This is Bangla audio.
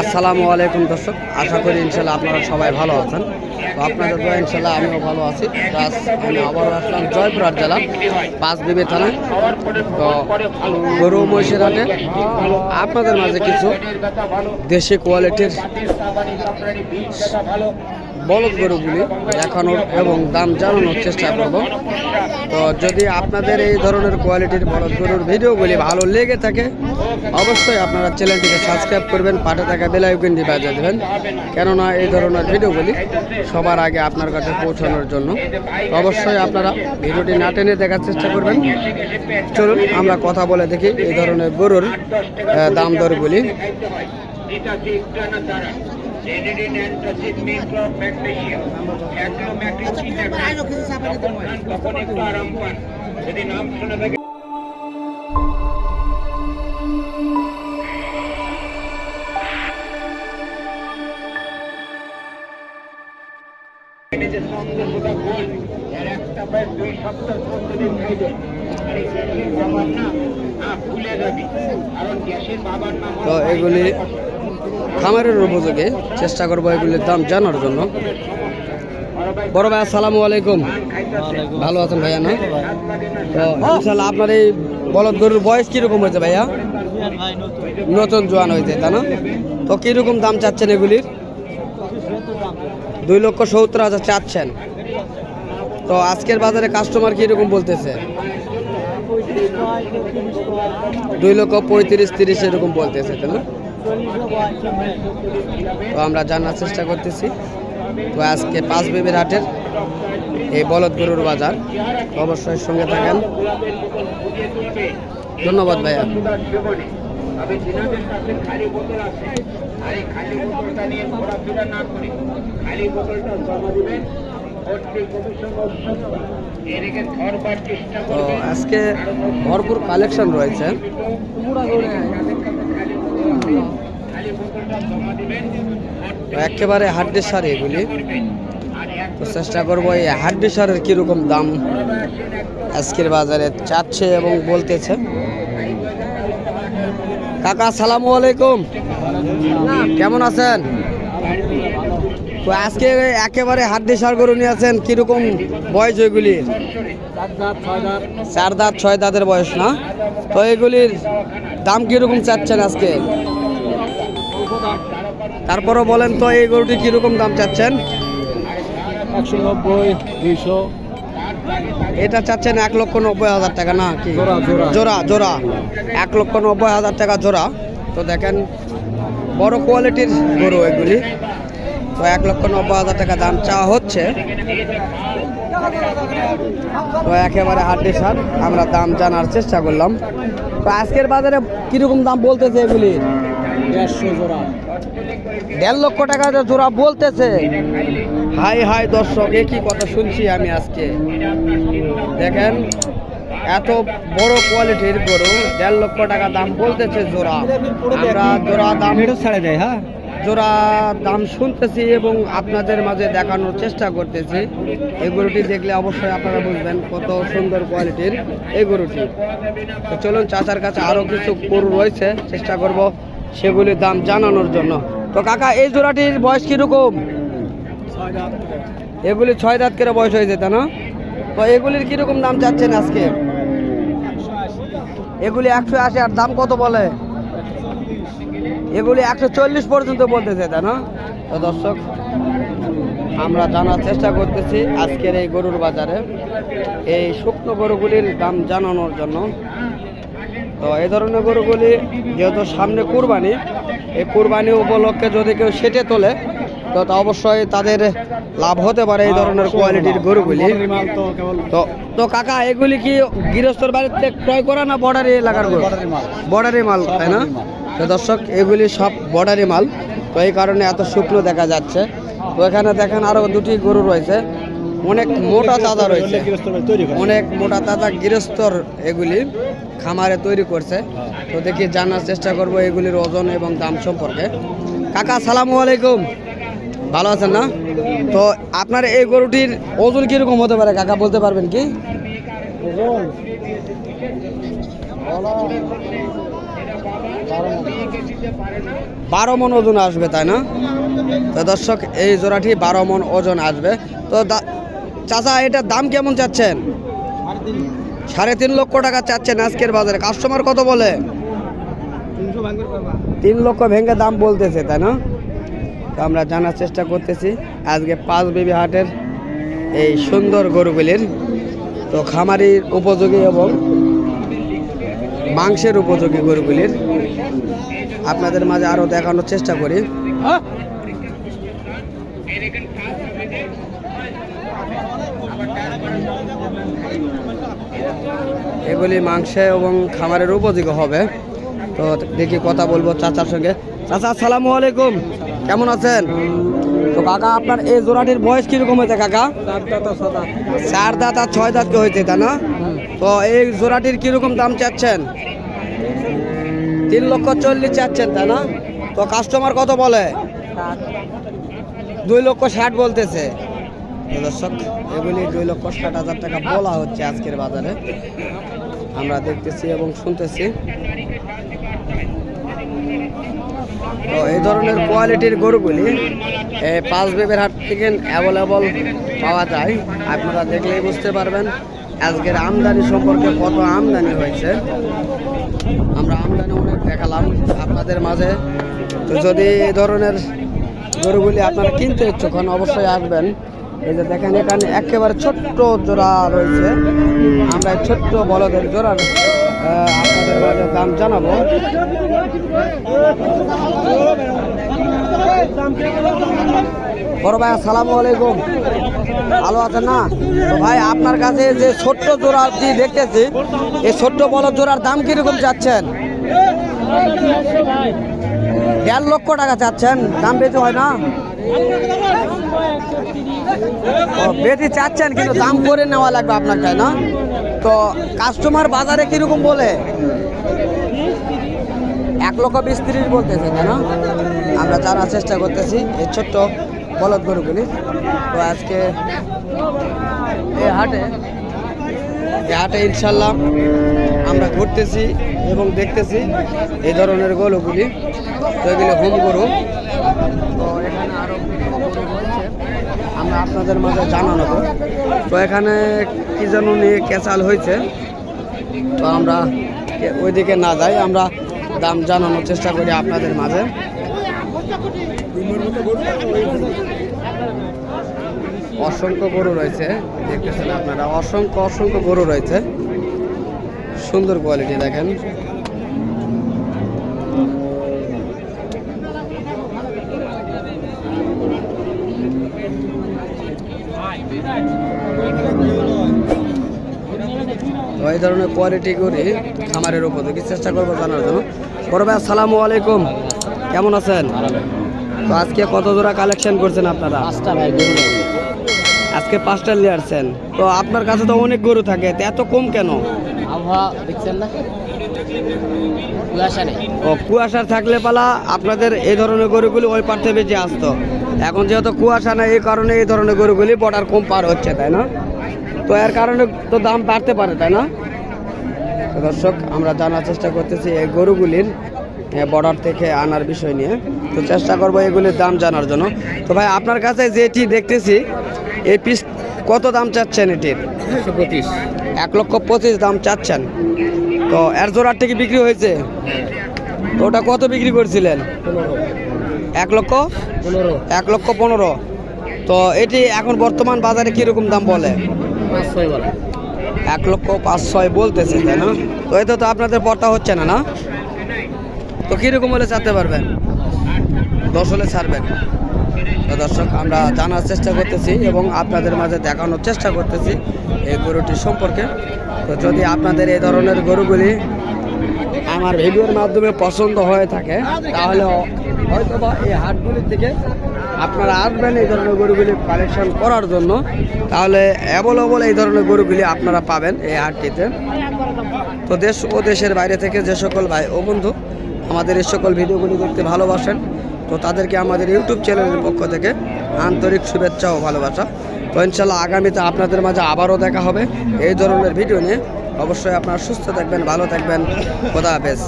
আসসালামু আলাইকুম দর্শক, আশা করি ইনশাল্লাহ আপনারা সবাই ভালো আছেন। তো আপনাদের দোয়া ইনশাল্লাহ আমিও ভালো আছি। আমি আবারও আসলাম জয়পুরহাট জেলা পাঁচবিবি থানায়। তো গরু মহিষের হাটে আপনাদের মাঝে কিছু দেশি কোয়ালিটির বলদ গরুগুলি দেখানোর এবং দাম জানানোর চেষ্টা করব। তো যদি আপনাদের এই ধরনের কোয়ালিটির বলদ গরুর ভিডিওগুলি ভালো লেগে থাকে অবশ্যই আপনারা চ্যানেলটিকে সাবস্ক্রাইব করবেন, পাশে থাকা বেল আইকনটি বাজিয়ে দেবেন, কেননা এই ধরনের ভিডিওগুলি সবার আগে আপনার কাছে পৌঁছানোর জন্য। অবশ্যই আপনারা ভিডিওটি না টেনে দেখার চেষ্টা করবেন। চলুন আমরা কথা বলে দেখি এই ধরনের গরুর দাম দরগুলি। তো এগুলি খামারের উপযোগী, চেষ্টা করবো এগুলির দাম জানার জন্য। বড় ভাই আসসালামু আলাইকুম, ভালো আছেন ভাইয়া? না তো ইনশাল্লাহ আপনার এই বলদ গরুর বয়স কিরকম হয়েছে ভাইয়া? নতুন জোয়ান হয়েছে, তাই না? তো কিরকম দাম চাচ্ছেন এগুলির? 2,70,000 চাচ্ছেন। তো আজকের বাজারে কাস্টমার কিরকম বলতেছে? 2,35,000-30 এরকম বলতেছে, তাই না? তো আমরা জানার চেষ্টা করতেছি। তো আজকে পাঁচবিবির হাটের এই বলদ গরুর বাজার, অবশ্যই সঙ্গে থাকেন। ধন্যবাদ ভাইয়া। তো আজকে ভরপুর কালেকশন রয়েছে। একেবারে হাড্ডি সার এগুলি। তো চেষ্টা করবো এই হাড্ডি সারের কিরকম দাম আজকের বাজারে চাচ্ছে এবং বলতেছে। কাকা আসসালামু আলাইকুম, কেমন আছেন? তো আজকে একেবারে হাড্ডি সার গরু নিয়ে আছেন, কিরকম বয়স ওইগুলির? 4 দাঁত 6 দাঁতের বয়স, না? তো এগুলির দাম কিরকম চাচ্ছেন আজকে? তারপরও বলেন তো এই গরুটি কিরকম দাম চাচ্ছেন? 190-200। এটা চাচ্ছেন 1,90,000 টাকা, না কি? জোড়া জোড়া 1,90,000 টাকা জোড়া। তো দেখেন বড় কোয়ালিটির গরু এগুলি। তো 1,90,000 টাকা দাম চাওয়া হচ্ছে। তো একেবারে হাড্ডি সার আমরা দাম জানার চেষ্টা করলাম। তো আজকের বাজারে কিরকম দাম বলতেছে এগুলি? 150 জোড়া। 1.5 লক্ষ টাকা জোড়া বলতেছে। হাই হাই দর্শক, একই কথা শুনছি আমি আজকে। দেখেন এত বড় কোয়ালিটির গরু 1.5 লক্ষ টাকা দাম বলতেছে জোড়া। আমরা জোড়া দাম ছাড়ে দেয়, হ্যাঁ, জোড়া দাম শুনতেছি এবং আপনাদের মাঝে দেখানোর চেষ্টা করতেছি। এই গরুটি দেখলে অবশ্যই আপনারা বুঝবেন কত সুন্দর কোয়ালিটির এই গরুটি। তো চলুন চাচার কাছে আরও কিছু গরু রয়েছে, চেষ্টা করব সেগুলির দাম জানানোর জন্য। তো কাকা এই জোড়াটির বয়স কীরকম? এগুলি 6 দাঁত করে বয়স হয়েছে, তাই না? তো এগুলির কীরকম দাম চাচ্ছেন আজকে? এগুলি 180। আর দাম কত বলে? এগুলি 140 পর্যন্ত বলতেছে, তাই না? তো দর্শক আমরা জানার চেষ্টা করতেছি আজকের এই গরুর বাজারে এই শুকনো গরুগুলির দাম জানানোর জন্য। তো এই ধরনের গরুগুলি যেহেতু সামনে কুরবানি, এই কুরবানি উপলক্ষে যদি কেউ সেটে তোলে তো অবশ্যই তাদের লাভ হতে পারে এই ধরনের কোয়ালিটির গরুগুলি। তো কাকা এগুলি কি গৃহস্থর বাড়িতে ক্রয় করা না বর্ডারি এলাকার গরু? বর্ডারি মাল, তাই না? তো দর্শক এগুলি সব বর্ডারি মাল, তো এই কারণে এত শুকনো দেখা যাচ্ছে। তো এখানে দেখেন আরও দুটি গরু রয়েছে, অনেক মোটা তাজা রয়েছে, অনেক মোটা তাজা গৃহস্থর এগুলি খামারে তৈরি করছে। তো দেখি জানার চেষ্টা করব এগুলির ওজন এবং দাম সম্পর্কে। কাকা আসসালামু আলাইকুম, ভালো আছেন না? তো আপনার এই গরুটির ওজন কিরকম হতে পারে কাকা, বলতে পারবেন কি? 12 মন ওজন আসবে, তাই না? তো দর্শক, এই জোড়াটি 12 মন ওজন আসবে। তো চাচা, এটার দাম কেমন চাচ্ছেন? 3.5 লক্ষ টাকা চাচ্ছেন আজকের বাজারে। কাস্টমার কত বলে? 3 লক্ষ ভেঙে দাম বলতেছে, তাই না? তো আমরা জানার চেষ্টা করতেছি আজকে পাঁচবিবি হাটের এই সুন্দর গরুগুলির, তো খামারির উপযোগী এবং মাংসের উপযোগী গরুগুলির আপনাদের মাঝে আরও দেখানোর চেষ্টা করি। এগুলি মাংসে এবং খামারের উপযোগী হবে। তো দেখি কথা বলবো চাচার সঙ্গে। চাচা, আসসালামু আলাইকুম, কেমন আছেন? তো কাকা, আপনার এই জোড়াটির বয়স কিরকম হয়েছে কাকা? 4 দাঁত আর 6 দাঁত হয়েছে, তাই না? তো এই জোড়াটির কিরকম দাম চাচ্ছেন? 3,40,000 চাচ্ছেন, তাই না? তো কাস্টমার কত বলে? 2,60,000 বলতেছে। তো দর্শক, এগুলি 2,60,000 টাকা বলা হচ্ছে আজকের বাজারে, আমরা দেখতেছি এবং শুনতেছি। তো এই ধরনের কোয়ালিটির গরুগুলি এই পাঁচবিবির হাট থেকে অ্যাভেলেবল পাওয়া যায়। আপনারা দেখলেই বুঝতে পারবেন আজকের আমদানি সম্পর্কে কত আমদানি হয়েছে। আমরা আমদানি অনেক দেখালাম আপনাদের মাঝে। তো যদি এই ধরনের গরুগুলি আপনারা কিনতে ইচ্ছুক হন, অবশ্যই আসবেন। এই যে দেখেন, এখানে একেবারে ছোট্ট জোড়া রয়েছে। আমরা ছোট্ট বলদের জোড়ার আপনাদের মাঝে দাম জানাবো। বড় ভাই, আসসালামু আলাইকুম, ভালো আছেন না? তো ভাই, আপনার কাছে যে ছোট্ট জোড়া দেখতেছি, এই ছোট্ট বলদ জোড়ার দাম কিরকম চাচ্ছেন? 1.5 লক্ষ টাকা চাচ্ছেন, দাম বেশি হয় না? বেশি চাচ্ছেন, কিন্তু দাম করে নেওয়া লাগবে আপনার, তাই না? তো কাস্টমার বাজারে কিরকম বলে? 1,20,30,000 বলতেছে, তাই না? আমরা জানার চেষ্টা করতেছি এই ছোট্ট বলদ গরুগুলি। তো আজকে এই হাটে ইনশাল্লাহ আমরা ঘুরতেছি এবং দেখতেছি এই ধরনের গরুগুলি। তো এগুলি হোম গরু। তো এখানে আরও গরু রয়েছে, আমরা আপনাদের মাঝে জানানো। তো এখানে কি যেন নিয়ে ক্যাচাল হয়েছে, তো আমরা ওইদিকে না যাই, আমরা দাম জানানোর চেষ্টা করি আপনাদের মাঝে। অসংখ্য গরু রয়েছে, দেখতেছেন আপনারা, অসংখ্য গরু রয়েছে, সুন্দর কোয়ালিটি দেখেন। তো এই ধরনের কোয়ালিটি করে খামারের উপযোগী চেষ্টা করবো জানার জন্য। বড় ভাই, আসসালামু আলাইকুম, কেমন আছেন? তো আজকে কত জোড়া কালেকশন করছেন আপনারা? 5টা ভাই গরু আজকে 5টা নিয়ে আসছেন। তো আপনার কাছে তো অনেক গরু থাকে, তো এত কম কেন? আবহাওয়া দেখছেন না, কুয়াশা নেই। ও, কুয়াশার থাকলে পালা আপনাদের এই ধরনের গরুগুলি ওই পার থেকে বেঁচে আসতো। এখন যেহেতু কুয়াশা নেই, এই কারণে এই ধরনের গরুগুলি বর্ডার কম পার হচ্ছে, তাই না? তো এর কারণে তো দাম বাড়তে পারে, তাই না? তো দর্শক, আমরা জানার চেষ্টা করতেছি এই গরুগুলির বর্ডার থেকে আনার বিষয় নিয়ে। তো চেষ্টা করবো এগুলির দাম জানার জন্য। তো ভাই, আপনার কাছে যেটি দেখতেছি, এই পিস কত দাম চাচ্ছেন এটির? 125। 1,25,000 দাম চাচ্ছেন। তো এর জোড়ার থেকে বিক্রি হয়েছে? তো ওটা কত বিক্রি করছিলেন? 15। 1,15,000। তো এটি এখন বর্তমান বাজারে কিরকম দাম বলে? 500 বলে। 1,05,600 বলতেছে, তাই না? তো এতে তো আপনাদের পড়তা হচ্ছে না, না? তো কীরকম হলে ছাড়তে পারবেন? 10 হলে ছাড়বেন। তো দর্শক, আমরা জানার চেষ্টা করতেছি এবং আপনাদের মাঝে দেখানোর চেষ্টা করতেছি এই গরুটি সম্পর্কে। তো যদি আপনাদের এই ধরনের গরুগুলি আমার ভিডিওর মাধ্যমে পছন্দ হয়ে থাকে, তাহলে হয়তো বা এই হাটগুলির থেকে আপনারা আসবেন এই ধরনের গরুগুলি কালেকশন করার জন্য। তাহলে অ্যাভেলেবল এই ধরনের গরুগুলি আপনারা পাবেন এই হাটটিতে। তো দেশ ও দেশের বাইরে থেকে যে সকল ভাই ও বন্ধু আমাদের এই সকল ভিডিওগুলি দেখতে ভালোবাসেন, তো তাদেরকে আমাদের ইউটিউব চ্যানেলের পক্ষ থেকে আন্তরিক শুভেচ্ছা ও ভালোবাসা। তো ইনশাল্লাহ আগামীতে আপনাদের মাঝে আবারও দেখা হবে এই ধরনের ভিডিও নিয়ে। অবশ্যই আপনারা সুস্থ থাকবেন, ভালো থাকবেন, খোদা হাফেজ।